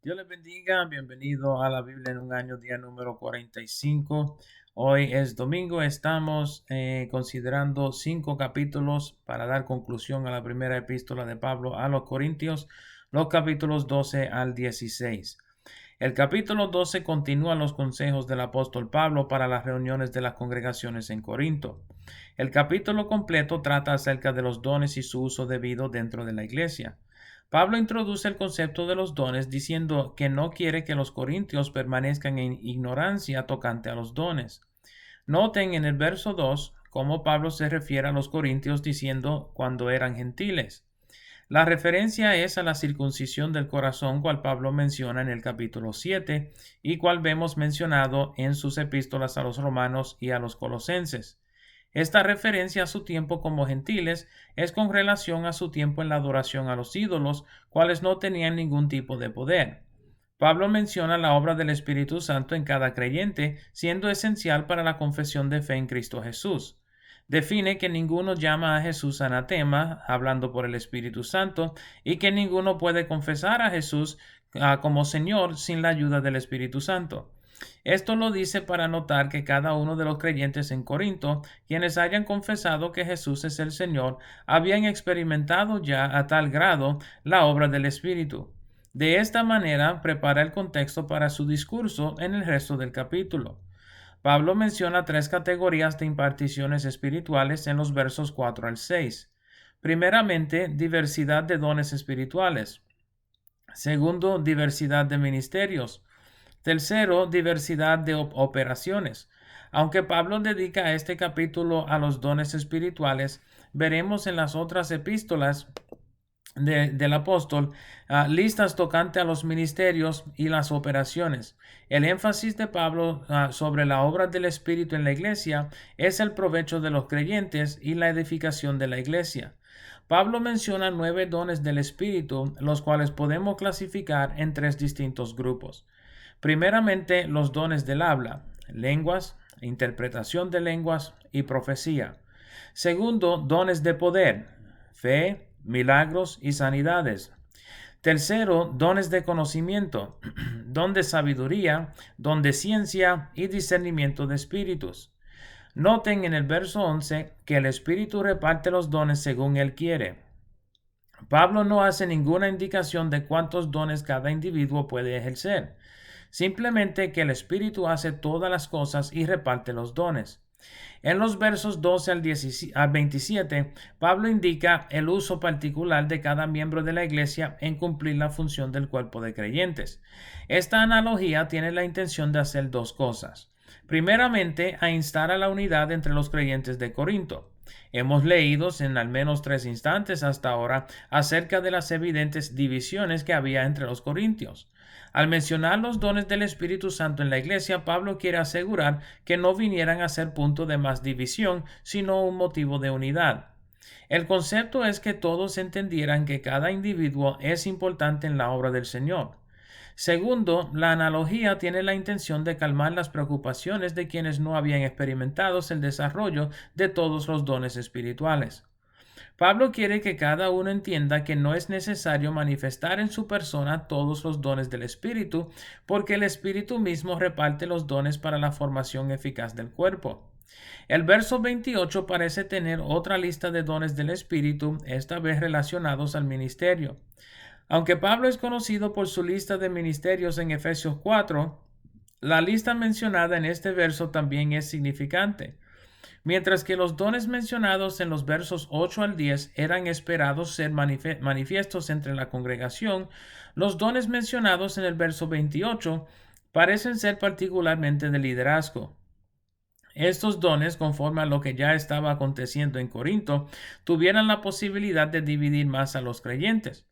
Dios les bendiga, bienvenido a la Biblia en un año, día número 45. Hoy es domingo, estamos considerando 5 capítulos para dar conclusión a la primera epístola de Pablo a los Corintios, los capítulos 12 al 16. El capítulo 12 continúa los consejos del apóstol Pablo para las reuniones de las congregaciones en Corinto. El capítulo completo trata acerca de los dones y su uso debido dentro de la iglesia. Pablo introduce el concepto de los dones diciendo que no quiere que los corintios permanezcan en ignorancia tocante a los dones. Noten en el verso 2 cómo Pablo se refiere a los corintios diciendo cuando eran gentiles. La referencia es a la circuncisión del corazón, cual Pablo menciona en el capítulo 7 y cual vemos mencionado en sus epístolas a los romanos y a los colosenses. Esta referencia a su tiempo como gentiles es con relación a su tiempo en la adoración a los ídolos, cuales no tenían ningún tipo de poder. Pablo menciona la obra del Espíritu Santo en cada creyente, siendo esencial para la confesión de fe en Cristo Jesús. Define que ninguno llama a Jesús anatema, hablando por el Espíritu Santo, y que ninguno puede confesar a Jesús como Señor sin la ayuda del Espíritu Santo. Esto lo dice para notar que cada uno de los creyentes en Corinto, quienes hayan confesado que Jesús es el Señor, habían experimentado ya a tal grado la obra del Espíritu. De esta manera prepara el contexto para su discurso en el resto del capítulo. Pablo menciona 3 categorías de imparticiones espirituales en los versos 4 al 6. Primeramente, diversidad de dones espirituales. Segundo, diversidad de ministerios. Tercero, diversidad de operaciones. Aunque Pablo dedica este capítulo a los dones espirituales, veremos en las otras epístolas del apóstol listas tocante a los ministerios y las operaciones. El énfasis de Pablo sobre la obra del Espíritu en la iglesia es el provecho de los creyentes y la edificación de la iglesia. Pablo menciona 9 dones del Espíritu, los cuales podemos clasificar en 3 distintos grupos. Primeramente, los dones del habla, lenguas, interpretación de lenguas y profecía. Segundo, dones de poder, fe, milagros y sanidades. Tercero, dones de conocimiento, don de sabiduría, don de ciencia y discernimiento de espíritus. Noten en el verso 11 que el Espíritu reparte los dones según Él quiere. Pablo no hace ninguna indicación de cuántos dones cada individuo puede ejercer, simplemente que el Espíritu hace todas las cosas y reparte los dones. En los versos 12 al 27, Pablo indica el uso particular de cada miembro de la iglesia en cumplir la función del cuerpo de creyentes. Esta analogía tiene la intención de hacer 2 cosas. Primeramente, a instar a la unidad entre los creyentes de Corinto. Hemos leído en al menos 3 instantes hasta ahora acerca de las evidentes divisiones que había entre los corintios. Al mencionar los dones del Espíritu Santo en la iglesia, Pablo quiere asegurar que no vinieran a ser punto de más división, sino un motivo de unidad. El concepto es que todos entendieran que cada individuo es importante en la obra del Señor. Segundo, la analogía tiene la intención de calmar las preocupaciones de quienes no habían experimentado el desarrollo de todos los dones espirituales. Pablo quiere que cada uno entienda que no es necesario manifestar en su persona todos los dones del Espíritu, porque el Espíritu mismo reparte los dones para la formación eficaz del cuerpo. El verso 28 parece tener otra lista de dones del Espíritu, esta vez relacionados al ministerio. Aunque Pablo es conocido por su lista de ministerios en Efesios 4, la lista mencionada en este verso también es significante. Mientras que los dones mencionados en los versos 8 al 10 eran esperados ser manifiestos entre la congregación, los dones mencionados en el verso 28 parecen ser particularmente de liderazgo. Estos dones, conforme a lo que ya estaba aconteciendo en Corinto, tuvieran la posibilidad de dividir más a los creyentes.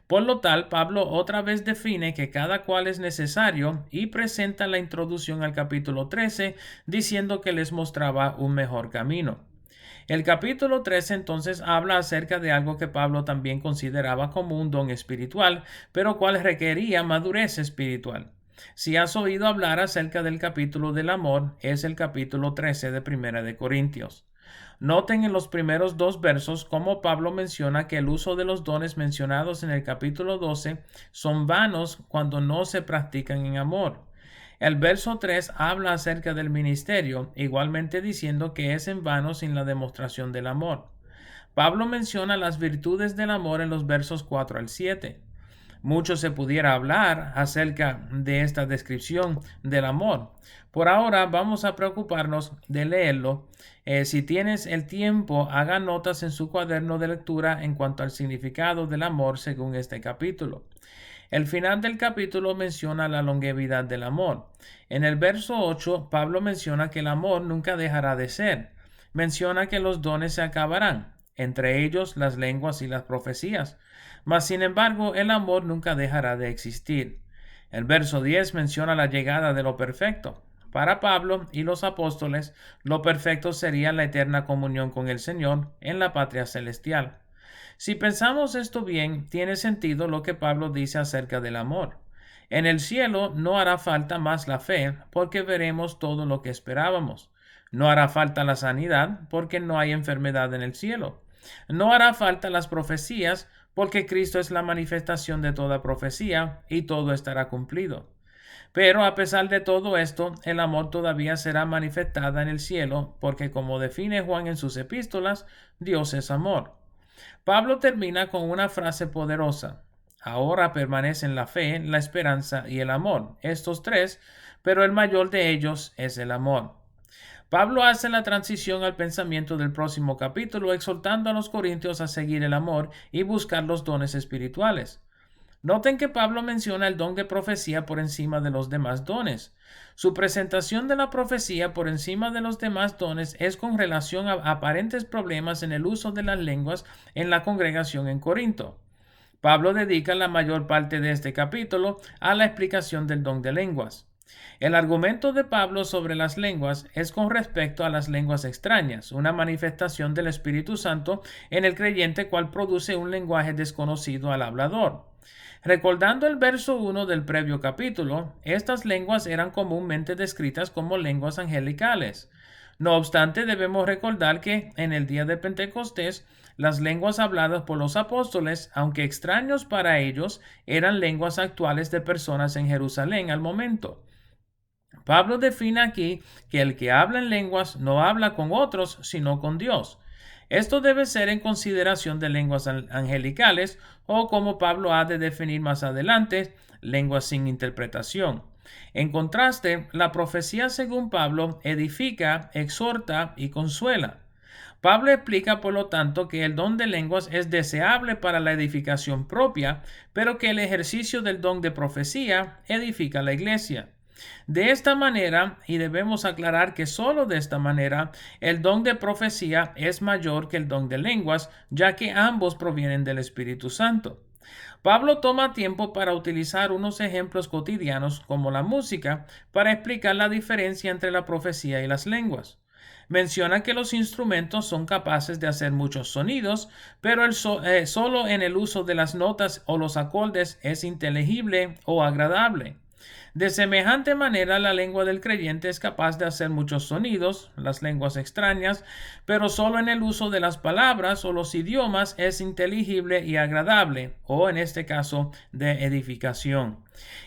Por lo tal, Pablo otra vez define que cada cual es necesario y presenta la introducción al capítulo 13 diciendo que les mostraba un mejor camino. El capítulo 13 entonces habla acerca de algo que Pablo también consideraba como un don espiritual, pero cual requería madurez espiritual. Si has oído hablar acerca del capítulo del amor, es el capítulo 13 de Primera de Corintios. Noten en los primeros dos versos cómo Pablo menciona que el uso de los dones mencionados en el capítulo 12 son vanos cuando no se practican en amor. El verso 3 habla acerca del ministerio, igualmente diciendo que es en vano sin la demostración del amor. Pablo menciona las virtudes del amor en los versos 4 al 7. Mucho se pudiera hablar acerca de esta descripción del amor. Por ahora vamos a preocuparnos de leerlo. Si tienes el tiempo, haga notas en su cuaderno de lectura en cuanto al significado del amor según este capítulo. El final del capítulo menciona la longevidad del amor. En el verso 8, Pablo menciona que el amor nunca dejará de ser. Menciona que los dones se acabarán, entre ellos las lenguas y las profecías. Mas, sin embargo, el amor nunca dejará de existir. El verso 10 menciona la llegada de lo perfecto. Para Pablo y los apóstoles, lo perfecto sería la eterna comunión con el Señor en la patria celestial. Si pensamos esto bien, tiene sentido lo que Pablo dice acerca del amor. En el cielo no hará falta más la fe, porque veremos todo lo que esperábamos. No hará falta la sanidad, porque no hay enfermedad en el cielo. No hará falta las profecías, porque Cristo es la manifestación de toda profecía, y todo estará cumplido. Pero a pesar de todo esto, el amor todavía será manifestada en el cielo, porque como define Juan en sus epístolas, Dios es amor. Pablo termina con una frase poderosa. Ahora permanecen la fe, la esperanza y el amor, estos tres, pero el mayor de ellos es el amor. Pablo hace la transición al pensamiento del próximo capítulo, exhortando a los corintios a seguir el amor y buscar los dones espirituales. Noten que Pablo menciona el don de profecía por encima de los demás dones. Su presentación de la profecía por encima de los demás dones es con relación a aparentes problemas en el uso de las lenguas en la congregación en Corinto. Pablo dedica la mayor parte de este capítulo a la explicación del don de lenguas. El argumento de Pablo sobre las lenguas es con respecto a las lenguas extrañas, una manifestación del Espíritu Santo en el creyente cual produce un lenguaje desconocido al hablador. Recordando el verso 1 del previo capítulo, estas lenguas eran comúnmente descritas como lenguas angelicales. No obstante, debemos recordar que en el día de Pentecostés, las lenguas habladas por los apóstoles, aunque extraños para ellos, eran lenguas actuales de personas en Jerusalén al momento. Pablo define aquí que el que habla en lenguas no habla con otros, sino con Dios. Esto debe ser en consideración de lenguas angelicales o, como Pablo ha de definir más adelante, lenguas sin interpretación. En contraste, la profecía según Pablo edifica, exhorta y consuela. Pablo explica, por lo tanto, que el don de lenguas es deseable para la edificación propia, pero que el ejercicio del don de profecía edifica la iglesia. De esta manera, y debemos aclarar que sólo de esta manera, el don de profecía es mayor que el don de lenguas, ya que ambos provienen del Espíritu Santo. Pablo toma tiempo para utilizar unos ejemplos cotidianos como la música para explicar la diferencia entre la profecía y las lenguas. Menciona que los instrumentos son capaces de hacer muchos sonidos, pero solo en el uso de las notas o los acordes es inteligible o agradable. De semejante manera, la lengua del creyente es capaz de hacer muchos sonidos, las lenguas extrañas, pero solo en el uso de las palabras o los idiomas es inteligible y agradable, o en este caso, de edificación.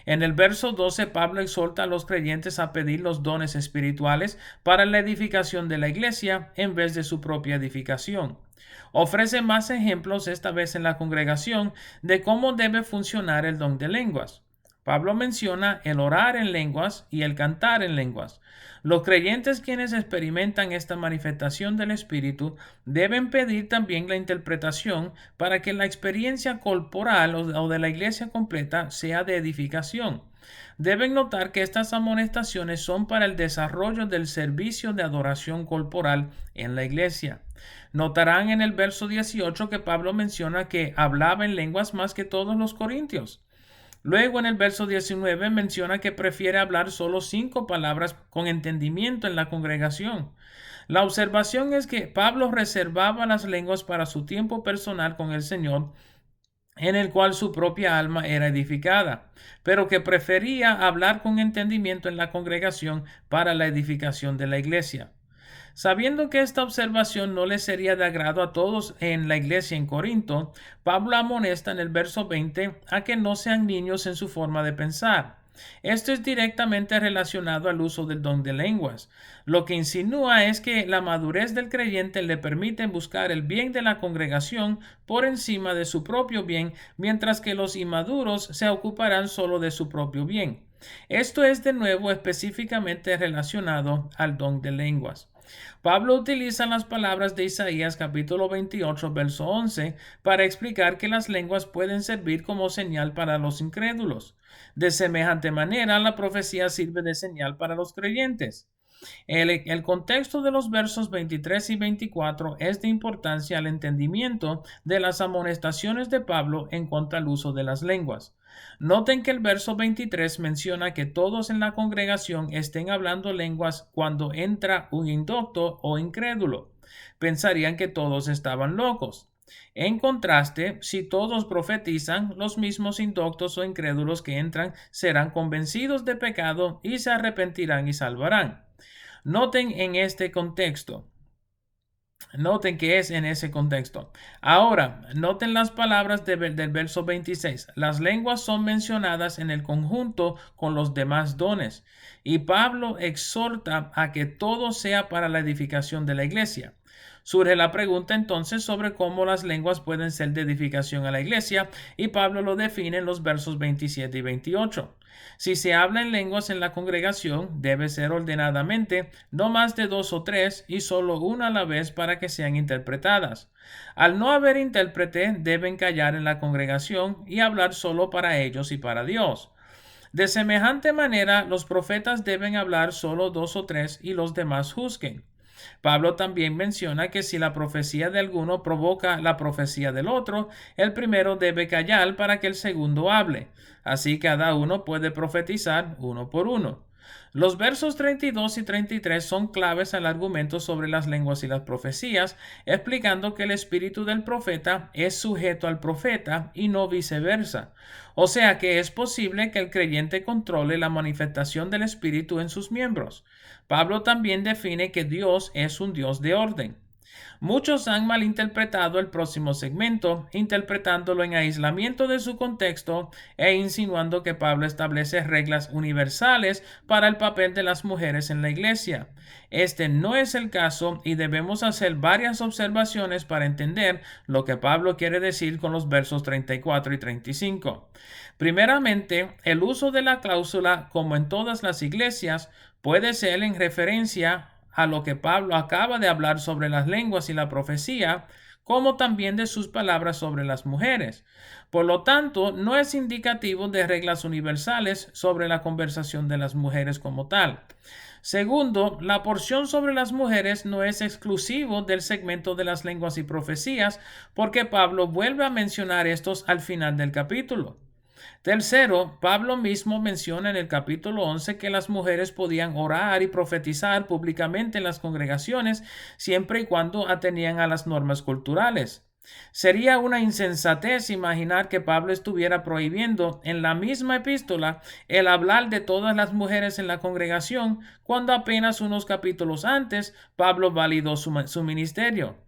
En el verso 12, Pablo exhorta a los creyentes a pedir los dones espirituales para la edificación de la iglesia en vez de su propia edificación. Ofrece más ejemplos, esta vez en la congregación, de cómo debe funcionar el don de lenguas. Pablo menciona el orar en lenguas y el cantar en lenguas. Los creyentes quienes experimentan esta manifestación del Espíritu deben pedir también la interpretación para que la experiencia corporal o de la iglesia completa sea de edificación. Deben notar que estas amonestaciones son para el desarrollo del servicio de adoración corporal en la iglesia. Notarán en el verso 18 que Pablo menciona que hablaba en lenguas más que todos los corintios. Luego en el verso 19 menciona que prefiere hablar solo 5 palabras con entendimiento en la congregación. La observación es que Pablo reservaba las lenguas para su tiempo personal con el Señor, en el cual su propia alma era edificada, pero que prefería hablar con entendimiento en la congregación para la edificación de la iglesia. Sabiendo que esta observación no le sería de agrado a todos en la iglesia en Corinto, Pablo amonesta en el verso 20 a que no sean niños en su forma de pensar. Esto es directamente relacionado al uso del don de lenguas. Lo que insinúa es que la madurez del creyente le permite buscar el bien de la congregación por encima de su propio bien, mientras que los inmaduros se ocuparán solo de su propio bien. Esto es de nuevo específicamente relacionado al don de lenguas. Pablo utiliza las palabras de Isaías capítulo 28 verso 11 para explicar que las lenguas pueden servir como señal para los incrédulos. De semejante manera, la profecía sirve de señal para los creyentes. El contexto de los versos 23 y 24 es de importancia al entendimiento de las amonestaciones de Pablo en cuanto al uso de las lenguas. Noten que el verso 23 menciona que todos en la congregación estén hablando lenguas cuando entra un indocto o incrédulo. Pensarían que todos estaban locos. En contraste, si todos profetizan, los mismos indoctos o incrédulos que entran serán convencidos de pecado y se arrepentirán y salvarán. Noten en este contexto. Noten que es en ese contexto. Ahora, noten las palabras del verso 26. Las lenguas son mencionadas en el conjunto con los demás dones. Y Pablo exhorta a que todo sea para la edificación de la iglesia. Surge la pregunta entonces sobre cómo las lenguas pueden ser de edificación a la iglesia, y Pablo lo define en los versos 27 y 28. Si se habla en lenguas en la congregación, debe ser ordenadamente, no más de 2 o 3 y solo una a la vez para que sean interpretadas. Al no haber intérprete, deben callar en la congregación y hablar solo para ellos y para Dios. De semejante manera, los profetas deben hablar solo 2 o 3 y los demás juzguen. Pablo también menciona que si la profecía de alguno provoca la profecía del otro, el primero debe callar para que el segundo hable. Así cada uno puede profetizar uno por uno. Los versos 32 y 33 son claves al argumento sobre las lenguas y las profecías, explicando que el espíritu del profeta es sujeto al profeta y no viceversa. O sea que es posible que el creyente controle la manifestación del espíritu en sus miembros. Pablo también define que Dios es un Dios de orden. Muchos han malinterpretado el próximo segmento, interpretándolo en aislamiento de su contexto e insinuando que Pablo establece reglas universales para el papel de las mujeres en la iglesia. Este no es el caso y debemos hacer varias observaciones para entender lo que Pablo quiere decir con los versos 34 y 35. Primeramente, el uso de la cláusula, como en todas las iglesias, puede ser en referencia a lo que Pablo acaba de hablar sobre las lenguas y la profecía, como también de sus palabras sobre las mujeres. Por lo tanto, no es indicativo de reglas universales sobre la conversación de las mujeres como tal. Segundo, la porción sobre las mujeres no es exclusivo del segmento de las lenguas y profecías, porque Pablo vuelve a mencionar estos al final del capítulo. Tercero, Pablo mismo menciona en el capítulo 11 que las mujeres podían orar y profetizar públicamente en las congregaciones siempre y cuando atenían a las normas culturales. Sería una insensatez imaginar que Pablo estuviera prohibiendo en la misma epístola el hablar de todas las mujeres en la congregación, cuando apenas unos capítulos antes Pablo validó su ministerio.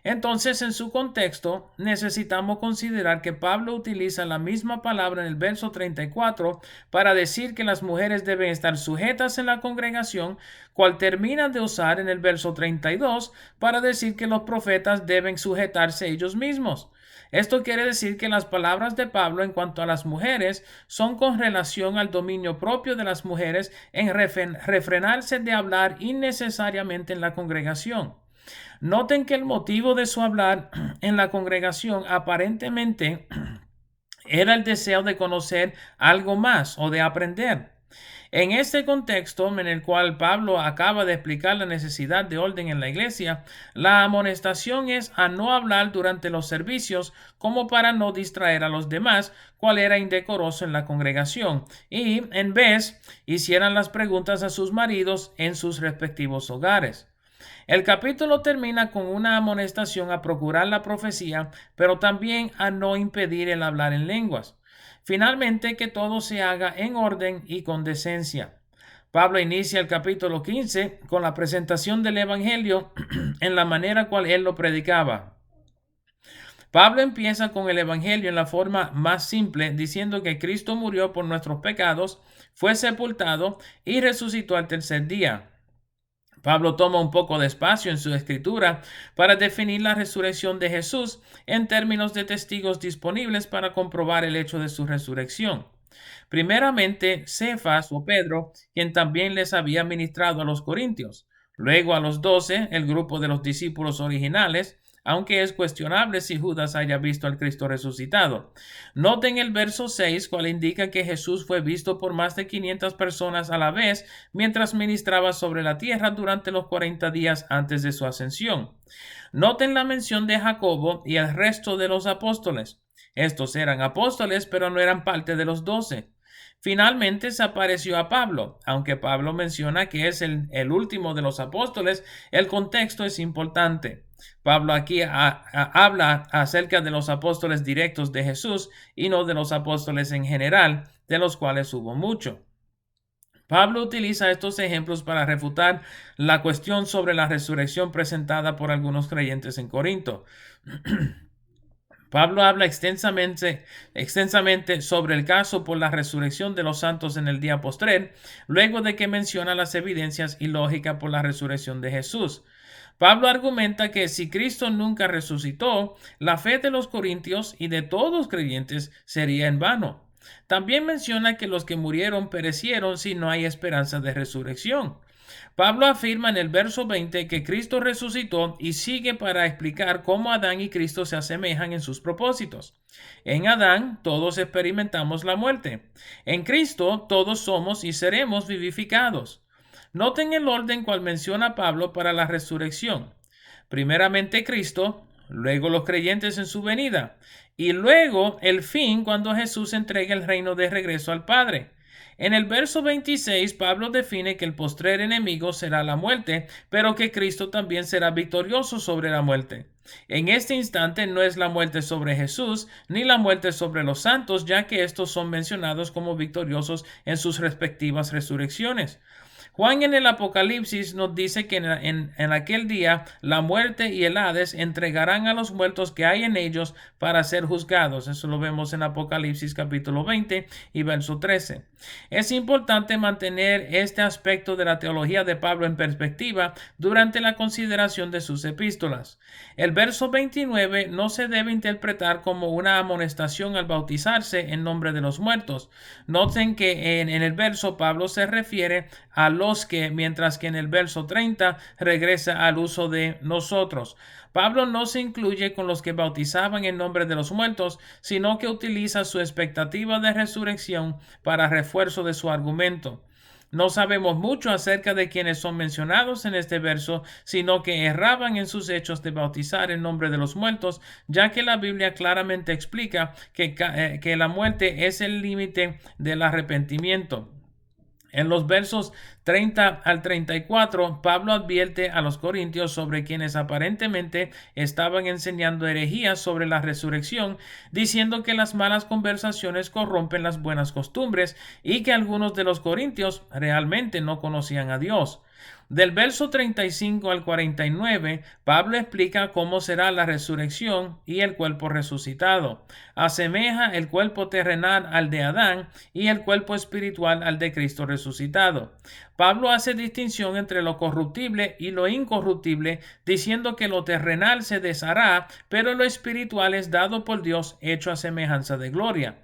Entonces, en su contexto, necesitamos considerar que Pablo utiliza la misma palabra en el verso 34 para decir que las mujeres deben estar sujetas en la congregación, cual termina de usar en el verso 32 para decir que los profetas deben sujetarse ellos mismos. Esto quiere decir que las palabras de Pablo en cuanto a las mujeres son con relación al dominio propio de las mujeres en refrenarse de hablar innecesariamente en la congregación. Noten que el motivo de su hablar en la congregación aparentemente era el deseo de conocer algo más o de aprender. En este contexto en el cual Pablo acaba de explicar la necesidad de orden en la iglesia, la amonestación es a no hablar durante los servicios como para no distraer a los demás, cual era indecoroso en la congregación, y en vez hicieran las preguntas a sus maridos en sus respectivos hogares. El capítulo termina con una amonestación a procurar la profecía, pero también a no impedir el hablar en lenguas. Finalmente, que todo se haga en orden y con decencia. Pablo inicia el capítulo 15 con la presentación del Evangelio en la manera cual él lo predicaba. Pablo empieza con el Evangelio en la forma más simple, diciendo que Cristo murió por nuestros pecados, fue sepultado y resucitó al tercer día. Pablo toma un poco de espacio en su escritura para definir la resurrección de Jesús en términos de testigos disponibles para comprobar el hecho de su resurrección. Primeramente, Cefas o Pedro, quien también les había ministrado a los corintios. Luego a los 12, el grupo de los discípulos originales, aunque es cuestionable si Judas haya visto al Cristo resucitado. Noten el verso 6, cual indica que Jesús fue visto por más de 500 personas a la vez mientras ministraba sobre la tierra durante los 40 días antes de su ascensión. Noten la mención de Jacobo y el resto de los apóstoles. Estos eran apóstoles, pero no eran parte de los 12. Finalmente se apareció a Pablo. Aunque Pablo menciona que es el último de los apóstoles, el contexto es importante. Pablo aquí habla acerca de los apóstoles directos de Jesús y no de los apóstoles en general, de los cuales hubo mucho. Pablo utiliza estos ejemplos para refutar la cuestión sobre la resurrección presentada por algunos creyentes en Corinto. Pablo habla extensamente sobre el caso por la resurrección de los santos en el día postrer, luego de que menciona las evidencias y lógica por la resurrección de Jesús. Pablo argumenta que si Cristo nunca resucitó, la fe de los corintios y de todos los creyentes sería en vano. También menciona que los que murieron perecieron si no hay esperanza de resurrección. Pablo afirma en el verso 20 que Cristo resucitó y sigue para explicar cómo Adán y Cristo se asemejan en sus propósitos. En Adán todos experimentamos la muerte. En Cristo todos somos y seremos vivificados. Noten el orden cual menciona Pablo para la resurrección. Primeramente Cristo, luego los creyentes en su venida y luego el fin cuando Jesús entrega el reino de regreso al Padre. En el verso 26, Pablo define que el postrer enemigo será la muerte, pero que Cristo también será victorioso sobre la muerte. En este instante no es la muerte sobre Jesús, ni la muerte sobre los santos, ya que estos son mencionados como victoriosos en sus respectivas resurrecciones. Juan en el Apocalipsis nos dice que en aquel día la muerte y el Hades entregarán a los muertos que hay en ellos para ser juzgados. Eso lo vemos en Apocalipsis capítulo 20 y verso 13. Es importante mantener este aspecto de la teología de Pablo en perspectiva durante la consideración de sus epístolas. El verso 29 no se debe interpretar como una amonestación al bautizarse en nombre de los muertos. Noten que en el verso Pablo se refiere a los que, mientras que en el verso 30 regresa al uso de nosotros. Pablo no se incluye con los que bautizaban en nombre de los muertos, sino que utiliza su expectativa de resurrección para refuerzo de su argumento. No sabemos mucho acerca de quienes son mencionados en este verso, sino que erraban en sus hechos de bautizar en nombre de los muertos, ya que la Biblia claramente explica que la muerte es el límite del arrepentimiento. En los versos 30 al 34, Pablo advierte a los corintios sobre quienes aparentemente estaban enseñando herejías sobre la resurrección, diciendo que las malas conversaciones corrompen las buenas costumbres y que algunos de los corintios realmente no conocían a Dios. Del verso 35 al 49, Pablo explica cómo será la resurrección y el cuerpo resucitado. Asemeja el cuerpo terrenal al de Adán y el cuerpo espiritual al de Cristo resucitado. Pablo hace distinción entre lo corruptible y lo incorruptible, diciendo que lo terrenal se deshará, pero lo espiritual es dado por Dios, hecho a semejanza de gloria.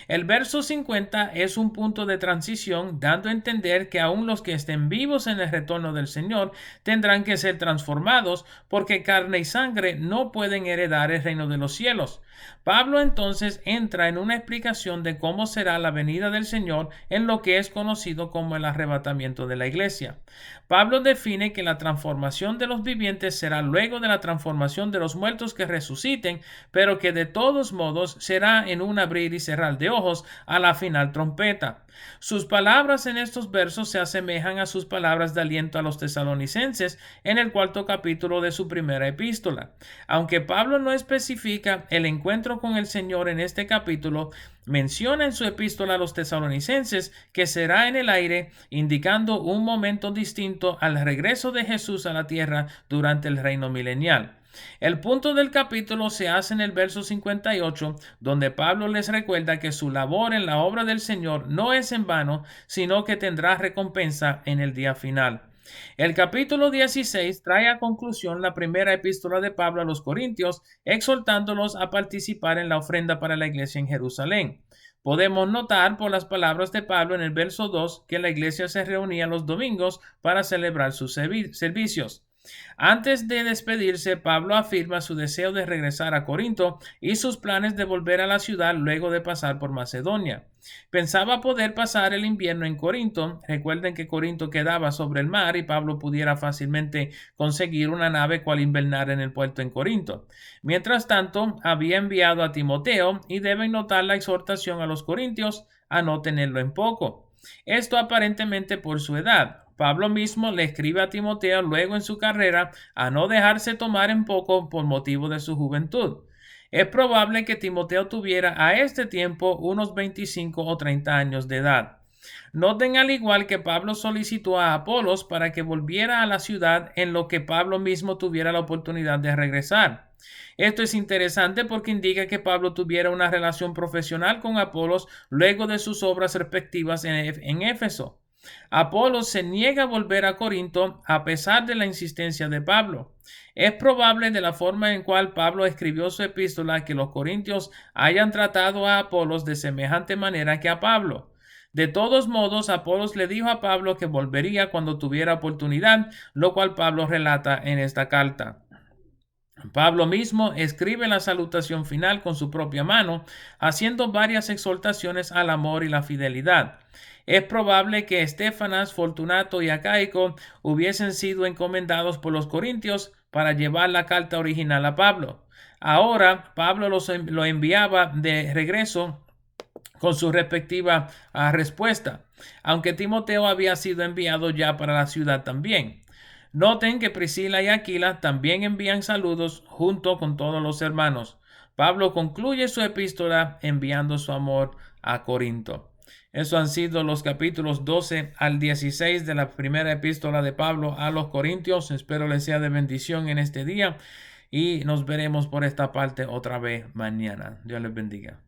El verso 50 es un punto de transición, dando a entender que aún los que estén vivos en el retorno del Señor tendrán que ser transformados, porque carne y sangre no pueden heredar el reino de los cielos. Pablo entonces entra en una explicación de cómo será la venida del Señor en lo que es conocido como el arrebatamiento de la iglesia. Pablo define que la transformación de los vivientes será luego de la transformación de los muertos que resuciten, pero que de todos modos será en un abrir y cerrar de ojos a la final trompeta. Sus palabras en estos versos se asemejan a sus palabras de aliento aliento a los tesalonicenses en el 4º capítulo de su primera epístola. Aunque Pablo no especifica el encuentro con el Señor en este capítulo, menciona en su epístola a los tesalonicenses que será en el aire, indicando un momento distinto al regreso de Jesús a la tierra durante el reino milenial. El punto del capítulo se hace en el verso 58, donde Pablo les recuerda que su labor en la obra del Señor no es en vano, sino que tendrá recompensa en el día final. El capítulo 16 trae a conclusión la primera epístola de Pablo a los Corintios, exhortándolos a participar en la ofrenda para la iglesia en Jerusalén. Podemos notar por las palabras de Pablo en el verso 2 que la iglesia se reunía los domingos para celebrar sus servicios. Antes de despedirse, Pablo afirma su deseo de regresar a Corinto y sus planes de volver a la ciudad luego de pasar por Macedonia. Pensaba poder pasar el invierno en Corinto. Recuerden que Corinto quedaba sobre el mar y Pablo pudiera fácilmente conseguir una nave cual invernar en el puerto en Corinto. Mientras tanto, había enviado a Timoteo y deben notar la exhortación a los corintios a no tenerlo en poco. Esto aparentemente por su edad. Pablo mismo le escribe a Timoteo luego en su carrera a no dejarse tomar en poco por motivo de su juventud. Es probable que Timoteo tuviera a este tiempo unos 25 o 30 años de edad. Noten al igual que Pablo solicitó a Apolos para que volviera a la ciudad en lo que Pablo mismo tuviera la oportunidad de regresar. Esto es interesante porque indica que Pablo tuviera una relación profesional con Apolos luego de sus obras respectivas en Éfeso. Apolos se niega a volver a Corinto a pesar de la insistencia de Pablo. Es probable de la forma en cual Pablo escribió su epístola que los corintios hayan tratado a Apolos de semejante manera que a Pablo. De todos modos, Apolos le dijo a Pablo que volvería cuando tuviera oportunidad, lo cual Pablo relata en esta carta. Pablo mismo escribe la salutación final con su propia mano, haciendo varias exhortaciones al amor y la fidelidad. Es probable que Estéfanas, Fortunato y Acaico hubiesen sido encomendados por los corintios para llevar la carta original a Pablo. Ahora Pablo lo enviaba de regreso con su respectiva respuesta, aunque Timoteo había sido enviado ya para la ciudad también. Noten que Priscila y Aquila también envían saludos junto con todos los hermanos. Pablo concluye su epístola enviando su amor a Corinto. Esos han sido los capítulos 12 al 16 de la primera epístola de Pablo a los Corintios. Espero les sea de bendición en este día y nos veremos por esta parte otra vez mañana. Dios les bendiga.